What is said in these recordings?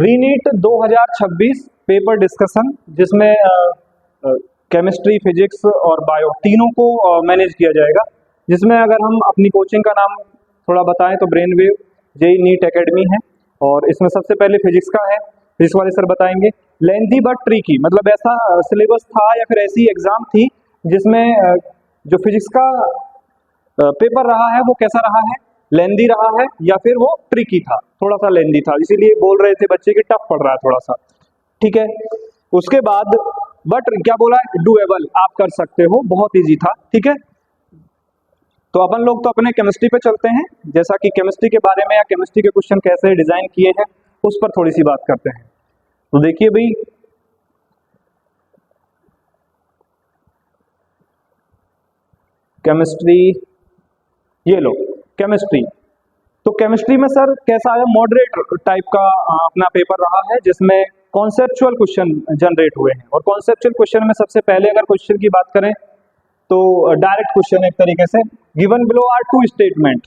रीनीट 2026 paper discussion, जिसमें chemistry, physics और bio तीनों को मैनेज किया जाएगा। जिसमें अगर हम अपनी कोचिंग का नाम थोड़ा बताएं तो Brain Wave JEE NEET academy है, और इसमें सबसे पहले फिजिक्स का है। फिजिक्स वाले सर बताएंगे। लेंथी बट ट्रिकी, मतलब ऐसा सिलेबस था या फिर ऐसी एग्जाम थी जिसमें जो फिजिक्स का पेपर रहा है वो कैसा रहा है, लेंदी रहा है या फिर वो ट्रिकी था, थोड़ा सा लेंदी था, इसीलिए बोल रहे थे बच्चे की टफ पड़ रहा है थोड़ा सा। ठीक है, उसके बाद बट क्या बोला, डूएबल, आप कर सकते हो, बहुत इजी था। ठीक है, तो अपन लोग तो अपने केमिस्ट्री पे चलते हैं, जैसा कि केमिस्ट्री के बारे में या केमिस्ट्री के क्वेश्चन कैसे डिजाइन किए हैं उस पर थोड़ी सी बात करते हैं। तो देखिए भाई, केमिस्ट्री, ये लो केमिस्ट्री। तो केमिस्ट्री में सर कैसा है, मॉडरेट टाइप का अपना पेपर रहा है, जिसमें कॉन्सेप्चुअल क्वेश्चन जनरेट हुए हैं। और कॉन्सेप्चुअल क्वेश्चन में सबसे पहले अगर क्वेश्चन की बात करें तो डायरेक्ट क्वेश्चन एक तरीके से, given below are two statement,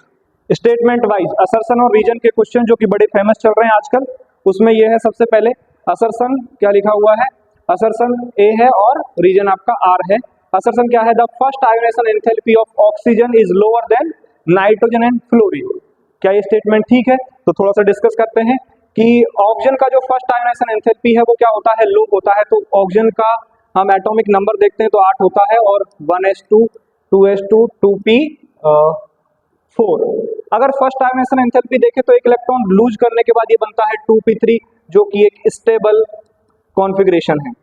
statement wise assertion और रीजन के क्वेश्चन जो कि बड़े फेमस चल रहे हैं आजकल। उसमें ये है सबसे पहले असर्शन, क्या लिखा हुआ है, असर्शन ए है और रीजन आपका आर है। असर्शन क्या है, the first ionization enthalpy of oxygen is lower than nitrogen and fluorine. क्या ये स्टेटमेंट ठीक है? तो थोड़ा सा डिस्कस करते हैं कि ऑक्सीजन का जो फर्स्ट आयोनाइजेशन एंथैल्पी है वो क्या होता है, लो होता है। तो ऑक्सीजन का हम एटॉमिक नंबर देखते हैं तो 8 होता है, और 1s2 2s2 2p4। अगर फर्स्ट आयोनाइजेशन एंथैल्पी देखें तो एक इलेक्ट्रॉन लूज करने के बाद ये बनता है 2p3, जो कि एक स्टेबल कॉन्फ़िगरेशन है,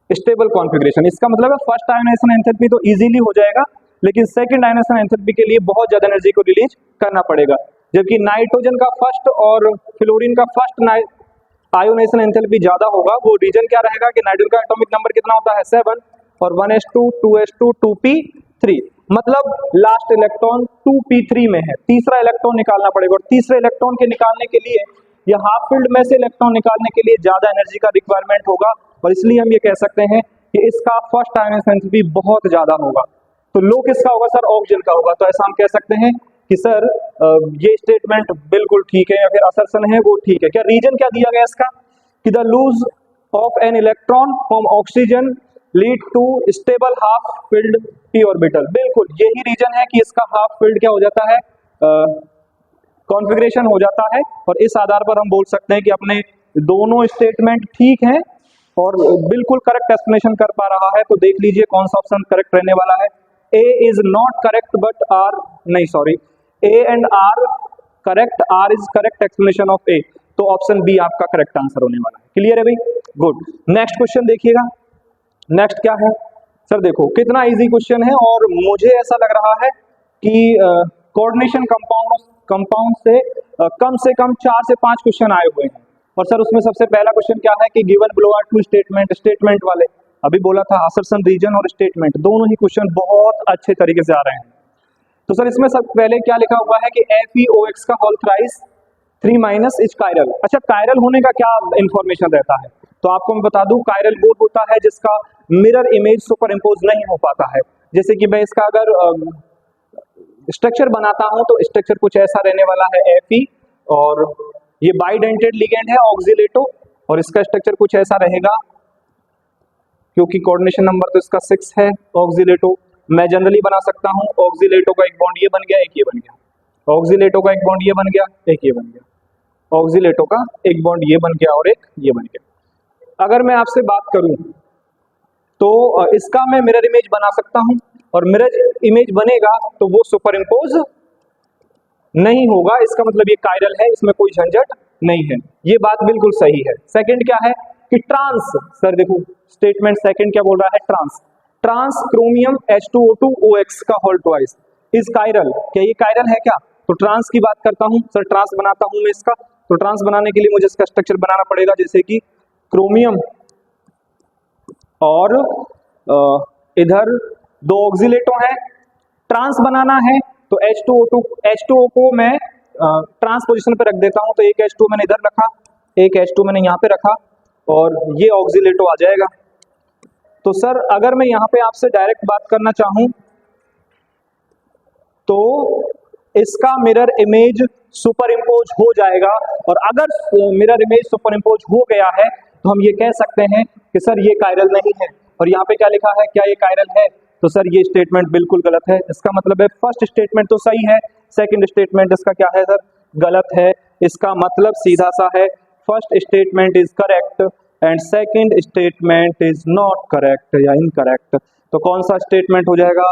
स्टेबल कॉन्फ़िगरेशन। इसका मतलब है फर्स्ट आयोनाइजेशन एंथैल्पी तो इजीली हो जाएगा, लेकिन सेकंड आयोनाइजेशन एंथैल्पी के लिए बहुत ज्यादा एनर्जी को रिलीज करना पड़ेगा। जबकि नाइट्रोजन का फर्स्ट और फ्लोरीन का फर्स्ट आयोनाइजेशन एंथैल्पी ज्यादा होगा। वो रीजन क्या रहेगा कि नाइट्रोजन का एटॉमिक नंबर कितना होता है 7, और 1s2 2s2 2p3, मतलब लास्ट इलेक्ट्रॉन 2p3 में है, तीसरा इलेक्ट्रॉन निकालना पड़ेगा। और तीसरे इलेक्ट्रॉन के निकालने के लिए या हाफ फील्ड में से इलेक्ट्रॉन निकालने के लिए ज्यादा एनर्जी का रिक्वायरमेंट होगा, और इसलिए हम ये कह सकते हैं कि इसका फर्स्ट आयोनाइजेशन एंथैल्पी बहुत ज्यादा होगा। तो लो किसका होगा सर, ऑक्सीजन का होगा। तो ऐसा हम कह सकते हैं कि सर ये स्टेटमेंट बिल्कुल ठीक है, या फिर असर्शन है वो ठीक है। क्या रीजन क्या दिया गया इसका, कि the lose of an electron from oxygen lead to stable half filled p orbital. बिल्कुल यही रीजन है कि इसका हाफ फिल्ड क्या हो जाता है, कॉन्फ़िगरेशन हो जाता है। और इस आधार पर हम बोल सकते हैं कि अपने दोनों स्टेटमेंट ठीक हैं और बिल्कुल करेक्ट एक्सप्लेनेशन कर पा रहा है। तो देख लीजिए कौन सा ऑप्शन करेक्ट रहने वाला है। A is not correct but R, नहीं sorry, A and R correct, R is correct explanation of A. तो ऑप्शन बी आपका करेक्ट आंसर होने वाला है। क्लियर है भाई, गुड। नेक्स्ट क्वेश्चन देखिएगा, नेक्स्ट क्या है सर, देखो कितना इजी क्वेश्चन है। और मुझे ऐसा लग रहा है कि कोऑर्डिनेशन कंपाउंड से कम 4 से 5 क्वेश्चन आए हुए हैं। और सर उसमें सबसे पहला क्वेश्चन क्या है कि given below are two statement, statement वाले अभी बोला था, असर्शन, रीजन और स्टेटमेंट, दोनों ही क्वेश्चन बहुत अच्छे तरीके से आ रहे हैं। तो सर इसमें सब पहले क्या लिखा हुआ है कि FeOX का होल थ्राइस 3 - इज कायरल। अच्छा, कायरल होने का क्या इंफॉर्मेशन रहता है, तो आपको मैं बता दूं, कायरल वो होता है जिसका मिरर इमेज सुपर इम्पोज नहीं हो पाता है। जैसे कि मैं इसका अगर स्ट्रक्चर बनाता हूं तो स्ट्रक्चर कुछ ऐसा रहने वाला है Fe, और ये बाइडेंटेड लिगेंड है ऑक्सीलेटो, और इसका स्ट्रक्चर कुछ ऐसा रहेगा, क्योंकि कोऑर्डिनेशन नंबर तो इसका 6 है ऑक्सीलेटो। मैं जनरली बना सकता हूं, ऑक्सीलेटो का एक बॉन्ड ये बन गया, एक ये बन गया, ऑक्सीलेटो का एक बॉन्ड ये बन गया, एक ये बन गया, ऑक्सीलेटो का एक बॉन्ड ये बन गया और एक ये बन गया। अगर मैं आपसे बात करूं तो इसका मैं मिरर इमेज बना सकता हूं, और मिरर इमेज बनेगा तो वो सुपर इम्पोज नहीं होगा। इसका मतलब ये कायरल है, इसमें कोई झंझट नहीं है। ये बात बिल्कुल सही है। सेकंड क्या है कि ट्रांस, सर देखो स्टेटमेंट सेकंड क्या बोल रहा है, ट्रांस क्रोमियम H2O2OX का होल ट्वाइस इज कायरल। क्या ये कायरल है क्या? तो ट्रांस की बात करता हूं सर, ट्रांस बनाता हूं मैं इसका। तो ट्रांस बनाने के लिए मुझे इसका स्ट्रक्चर बनाना पड़ेगा, जैसे कि क्रोमियम और इधर 2 ऑक्सीलेटो है, ट्रांस बनाना है तो H2O को मैं ट्रांस पोजीशन पे रख देता हूं। तो एक H2 मैंने इधर रखा, एक H2 मैंने यहाँ पे रखा, और ये ऑक्सीलेटो आ जाएगा। तो सर अगर मैं यहाँ पे आपसे डायरेक्ट बात करना चाहूं तो इसका मिरर इमेज सुपर इम्पोज हो जाएगा, और अगर मिरर इमेज सुपर इम्पोज हो गया है तो हम ये कह सकते हैं कि सर ये कायरल नहीं है। और यहाँ पे क्या लिखा है, क्या ये कायरल है? तो सर ये स्टेटमेंट बिल्कुल गलत है। इसका मतलब है फर्स्ट स्टेटमेंट तो सही है, सेकंड स्टेटमेंट इसका क्या है सर, गलत है। इसका मतलब सीधा सा है, first statement is correct and second statement is not correct या इनकरेक्ट। तो कौन सा स्टेटमेंट हो जाएगा,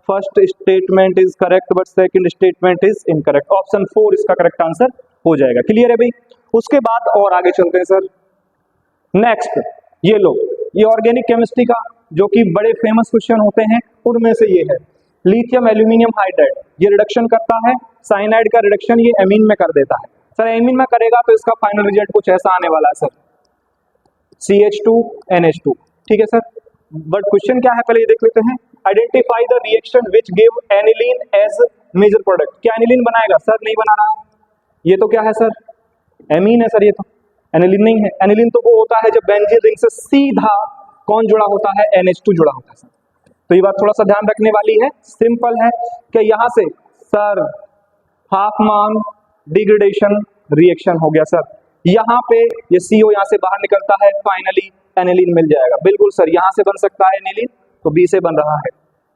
first statement is correct but second statement is incorrect. Option 4 इसका करेक्ट आंसर हो जाएगा। क्लियर है भाई? उसके बाद और आगे चलते हैं सर। नेक्स्ट ये लो, ये ऑर्गेनिक केमिस्ट्री का जो कि बड़े फेमस क्वेश्चन होते हैं उनमें से ये है। लिथियम एल्यूमिनियम हाइड्राइड ये रिडक्शन करता है, साइनाइड का रिडक्शन ये एमीन में कर देता है। सर एमीन में करेगा तो इसका फाइनल रिजल्ट कुछ ऐसा आने वाला है सर, CH2NH2। ठीक है सर, बट क्वेश्चन क्या है पहले ये देख लेते हैं। Identify the reaction which give aniline as major product. क्या एनिलीन बनाएगा? सर नहीं बना रहा, ये तो क्या है सर, एमीन है सर, ये तो एनिलीन नहीं है। एनिलीन तो वो होता है जब बेंजीन रिंग से सीधा कौन जुड़ा होता है, NH2 जुड़ा होता है सर। तो ये बात थोड़ा सा ध्यान रखने वाली है, सिंपल है कि यहाँ से सर हाफमान डिग्रेडेशन रिएक्शन हो गया सर, यहाँ पे ये CO यहाँ से बाहर निकलता है, फाइनली एनिलीन मिल जाएगा। बिल्कुल सर, यहाँ से बन सकता है एनिलीन, तो B से बन रहा है।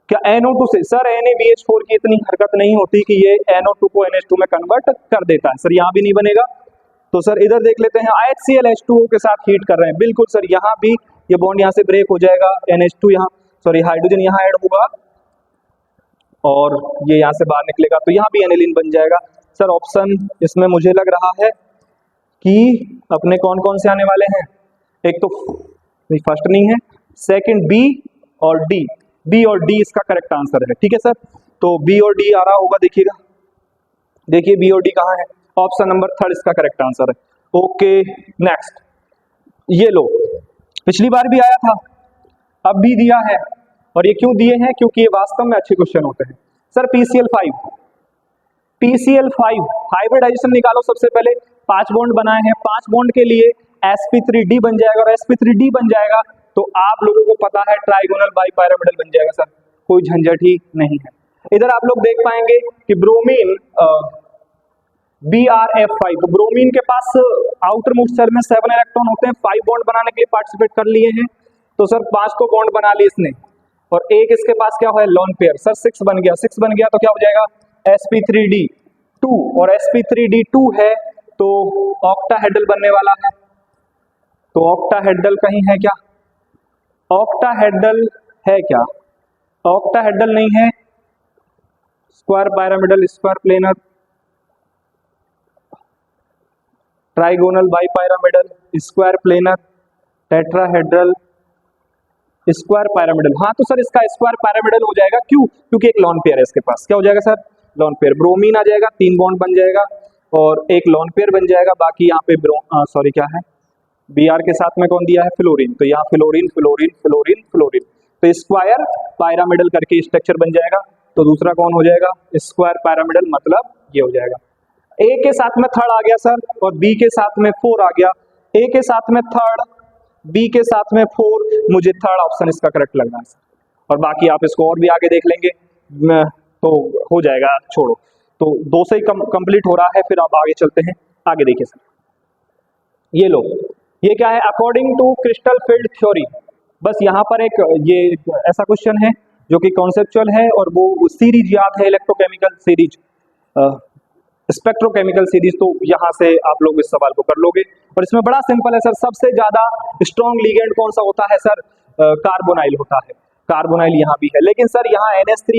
क्या NO2 से? सर NaBH4 की इतनी हरकत नहीं होती कि ये NO2 को NH2 में कन्वर्ट कर देता है सर, यहाँ भी नहीं बनेगा। तो सर इधर देख लेते हैं, HCl H2O के साथ हीट कर रहे हैं, बिल्कुल सर यहाँ भी ये बॉन्ड यहाँ से ब्रेक हो जाएगा, NH2 यहाँ सॉरी हाइड्रोजन यहाँ ऐड होगा और ये यहाँ से बाहर निकलेगा, तो यहाँ भी एनिलीन बन जाएगा। सर ऑप्शन इसमें मुझे लग रहा है कि अपने कौन कौन से आने वाले हैं, एक तो फर्स्ट नहीं है, सेकंड B और D, B और D इसका करेक्ट आंसर है। ठीक है सर, तो B और D आ रहा होगा, देखिएगा, देखिए B और D कहाँ है, ऑप्शन नंबर 3 इसका करेक्ट आंसर है। ओके नेक्स्ट, ये लो, पिछली बार भी आया था, अब भी दिया है, और ये क्यों दिए हैं, क्योंकि ये वास्तव में अच्छे क्वेश्चन होते हैं। सर PCl5 हाइब्रिडाइजेशन निकालो। सबसे पहले 5 बॉन्ड बनाए हैं, 5 बॉन्ड के लिए sp3d बन जाएगा, और sp3d बन जाएगा तो आप लोगों को पता है ट्राइगोनल बाइपैरामिडल बन जाएगा सर, कोई झंझट ही नहीं है। इधर आप लोग देख पाएंगे कि ब्रोमीन BrF5, तो ब्रोमीन के पास आउटर मोस्ट शेल में 7 इलेक्ट्रॉन होते हैं, 5 बॉन्ड बनाने के लिए पार्टिसिपेट कर लिए हैं, तो सर 5 तो बॉन्ड बना लिए इसने, और एक इसके पास क्या हुआ है, लोन पेयर। सर 6 बन गया, 6 बन गया तो क्या हो जाएगा, sp3d2, और sp3d2 है तो ऑक्टाहेड्रल बनने वाला है। तो ऑक्टाहेड्रल कहीं है क्या, ऑक्टाहेड्रल है क्या, ऑक्टाहेड्रल नहीं है, square pyramidal, square planar, trigonal bipyramidal, square planar, tetrahedral, square pyramidal. हाँ तो सर इसका स्क्वायर पिरामिडल हो जाएगा, क्यों, क्योंकि एक लॉन पेयर है इसके पास। क्या हो जाएगा सर, लॉन पेयर। ब्रोमीन आ जाएगा, 3 बॉन्ड बन जाएगा और एक लॉन पेयर बन जाएगा, बाकी यहाँ पे सॉरी क्या है, Br के साथ में कौन दिया है, फ्लोरीन, तो यहाँ फ्लोरीन फ्लोरीन फ्लोरीन फ्लोरीन, तो स्क्वायर पिरामिडल करके स्ट्रक्चर बन जाएगा। तो दूसरा कौन हो जाएगा, स्क्वायर पिरामिडल, मतलब ये हो जाएगा। A के साथ में थर्ड आ गया सर, और B के साथ में 4 आ गया, A के साथ में थर्ड, B के साथ में 4, मुझे थर्ड ऑप्शन इसका करेक्ट लग रहा है सर, और बाकी आप इसको और भी आगे देख लेंगे तो हो जाएगा, छोड़ो। तो 2 से ही कंप्लीट हो रहा है, फिर आप आगे चलते हैं। आगे देखिए सर, ये लो, ये क्या है, according to crystal field theory. बस यहाँ पर एक ये ऐसा क्वेश्चन है जो कि कॉन्सेप्चुअल है, और वो सीरीज याद है, इलेक्ट्रोकेमिकल सीरीज, स्पेक्ट्रोकेमिकल सीरीज, तो यहाँ से आप लोग इस सवाल को कर लोगे। और इसमें बड़ा सिंपल है सर, सबसे ज्यादा स्ट्रॉन्ग लिगेंड कौन सा होता है सर, कार्बोनाइल होता है, कार्बोनाइल यहाँ भी है, लेकिन सर यहाँ NH3